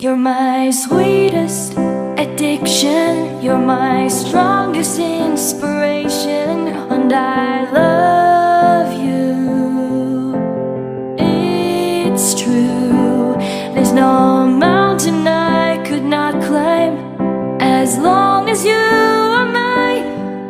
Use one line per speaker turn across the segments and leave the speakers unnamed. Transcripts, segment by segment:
You're my sweetest addiction, you're my strongest inspiration, and I love you. It's true, there's no mountain I could not climb as long as you are mine,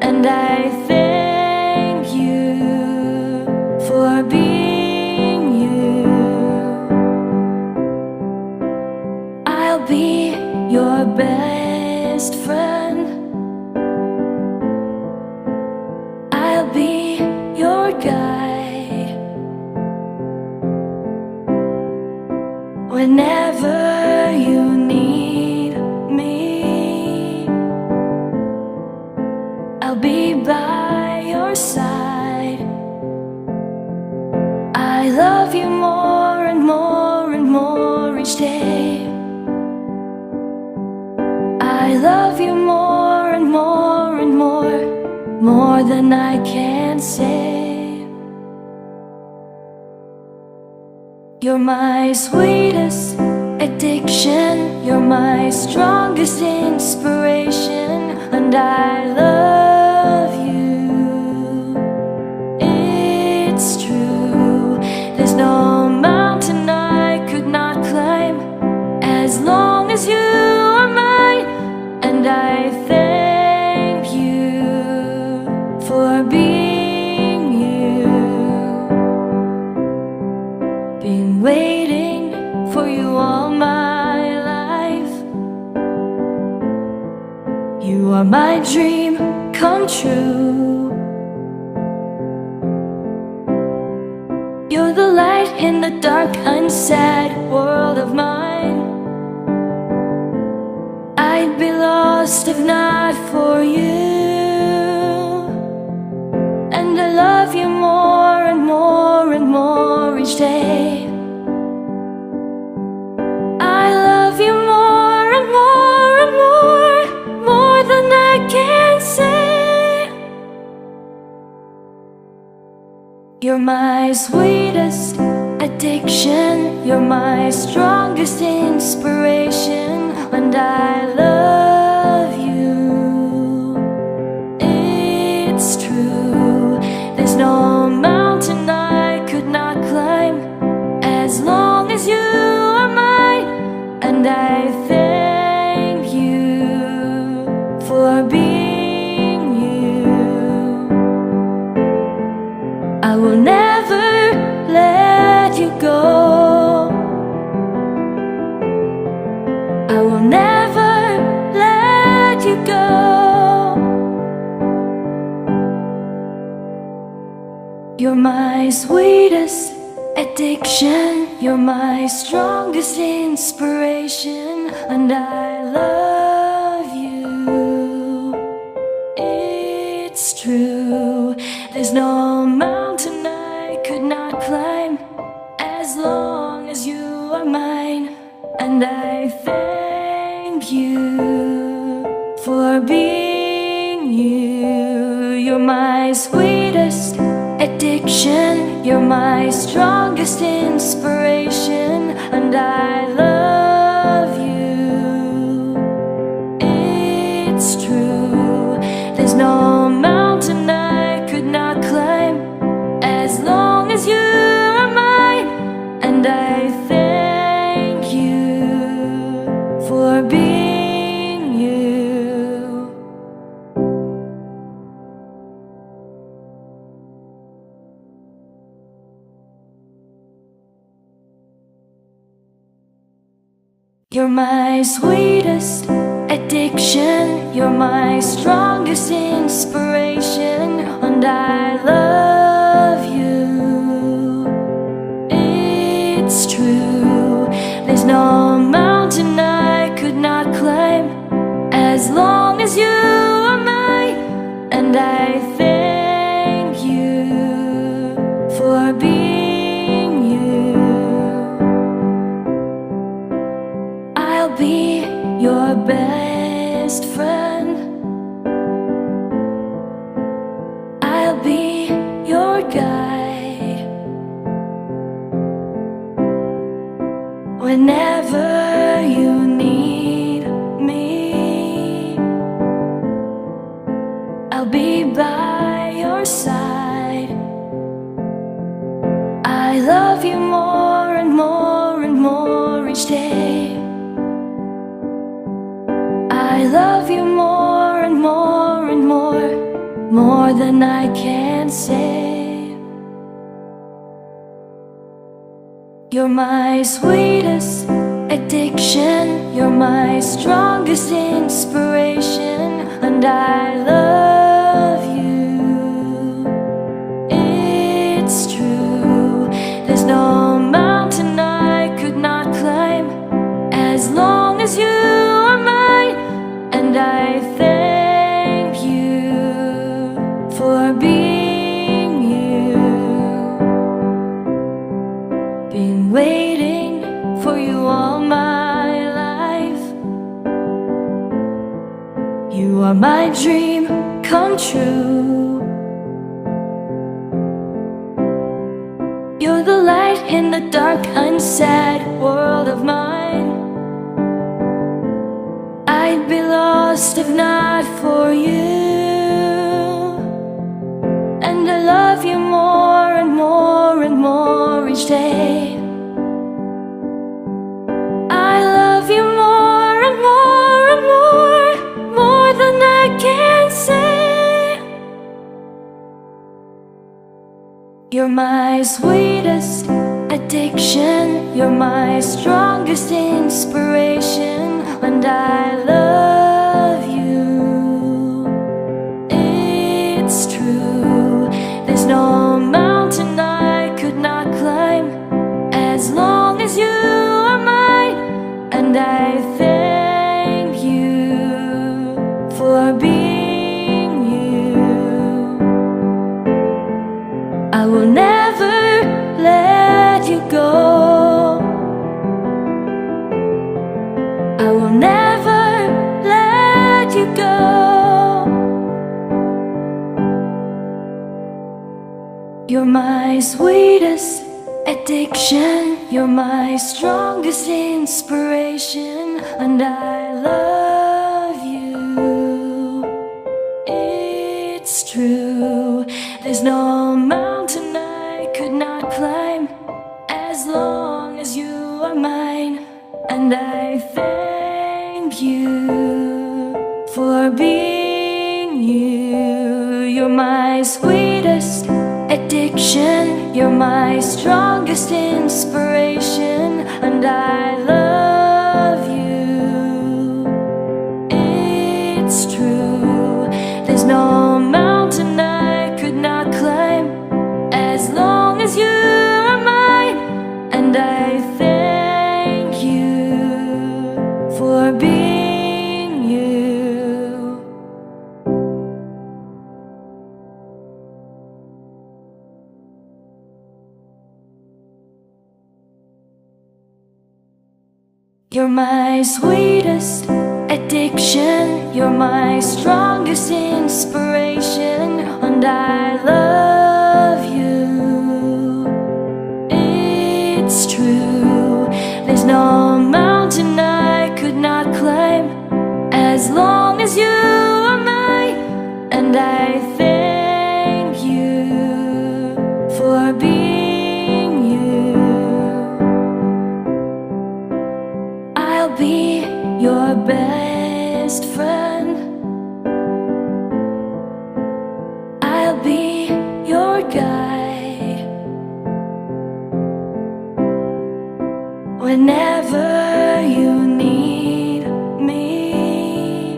and I thank you for being you. I'll be your best friend, I'll be your guide whenever you need me. I'll be by your side. I love you more and more and more each day. I love you more and more and more than I can say. You're my sweetest addiction, you're my strongest inspiration, and I love you. It's true, there's no mountain I could not climb as long as you are mine, and I thank you for being you. Been waiting for you all my life. You are my dream come true. You're the light in the dark, unsad world of mine. I'd be lost if not for you, and I love you more and more and more each day. I love you more and more and more than I can say. You're my sweetest addiction, you're my strongest inspiration, and I love you. It's true, there's no mountain I could not climb as long as you are mine, and I thank you for being you. I will never let you go, I will never let you go. You're my sweetest addiction, you're my strongest inspiration, and I love you. It's true, there's no mountain I could not climb as long as you are mine, and I thank you for being you. You're my sweetest addiction, you're my strongest inspiration, and I love you. It's true, there's no mountain I could not climb as long as you are mine, and I thank you for being you. You're my sweetest addiction, you're my strongest inspiration, and I love you. It's true, there's no mountain I could not climb as long as you are mine, and I thank you for being you. I'll be your best friend, I'll be your guide whenever you I love you more and more and more than I can say. You're my sweetest addiction, you're my strongest inspiration, and I love you. It's true, there's no mountain I could not climb as long as you are mine, and I thank you for being you. Been waiting for you all my life. You are my dream come true. You're the light in the dark, unsad world of mine. I'd be lost if not for you. And I love you more and more and more each day. I love you more and more and more than I can say. You're my sweetest addiction, you're my strongest inspiration, and I love you. It's true, there's no mountain I could not climb as long as you are mine, and I thank you for being you. I will never let you go. I will never let you go. You're my sweetest addiction, you're my strongest inspiration, and I love you. It's true, there's no mountain I could not climb as long as you are mine, and I thank you for being you. You're my sweetest addiction, you're my strongest inspiration, and I love you. It's true, there's no mountain I could not climb as long as you are mine, and I thank you for being you. You're my sweetest addiction, you're my strongest inspiration, and I love you. It's true, there's no mountain I could not climb as long as you are mine, and I thank you for being you. I'll be your best friend. I'll be your guide whenever you need me.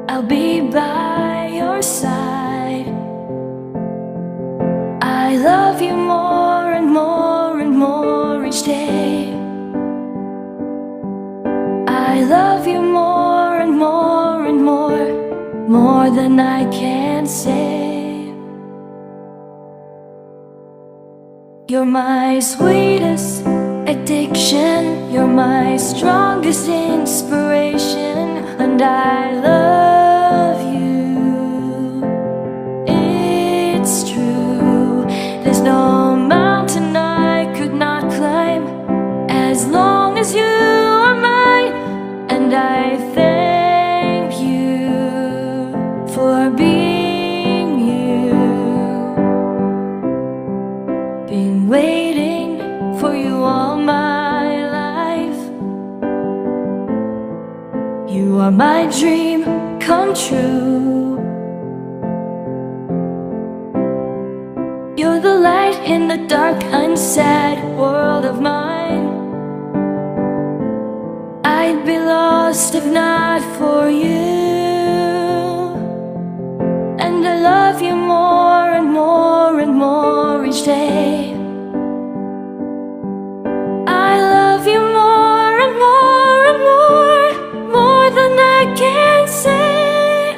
I'll be by your side. I love you more and more and more each day. I love you more and more and more than I can say. You're my sweetest addiction, you're my strongest inspiration, and I love you. It's true, there's no mountain I could not climb as long as you are mine, and I thank you for being you. Been waiting for you all my life. are my dream come true. You're the light in the dark, unsad world of mine. I'd be lost if not for you. And I love you more and more and more each day. I love you more and more and more than I can say.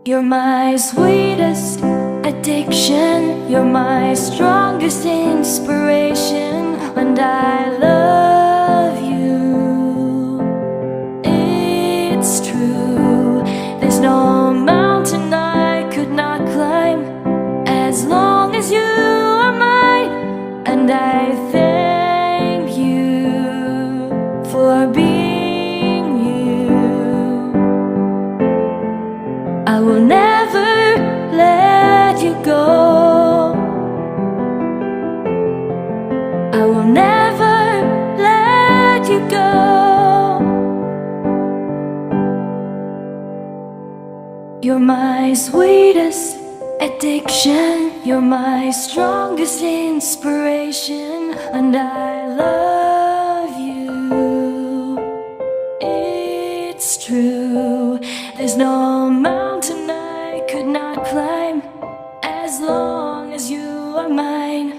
You're my sweetest addiction, you're my strongest inspiration, and I love you. It's true, there's no mountain I could not climb as long as you are mine. And I thank you for being you. I will never let you go. I will never let you go. You're my sweetest addiction, you're my strongest inspiration, and I love you. It's true, there's no mountain I could not climb as long as you are mine.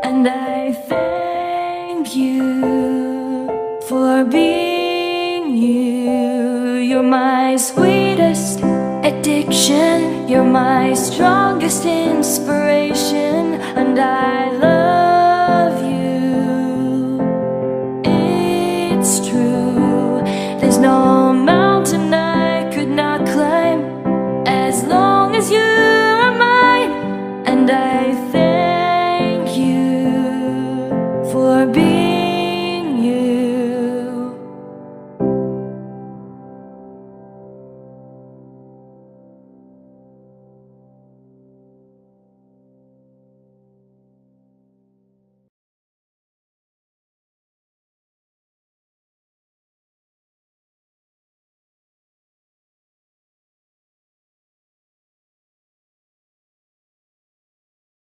And I thank you for being you. You're my sweetest addiction, you're my strongest inspiration, and I love you.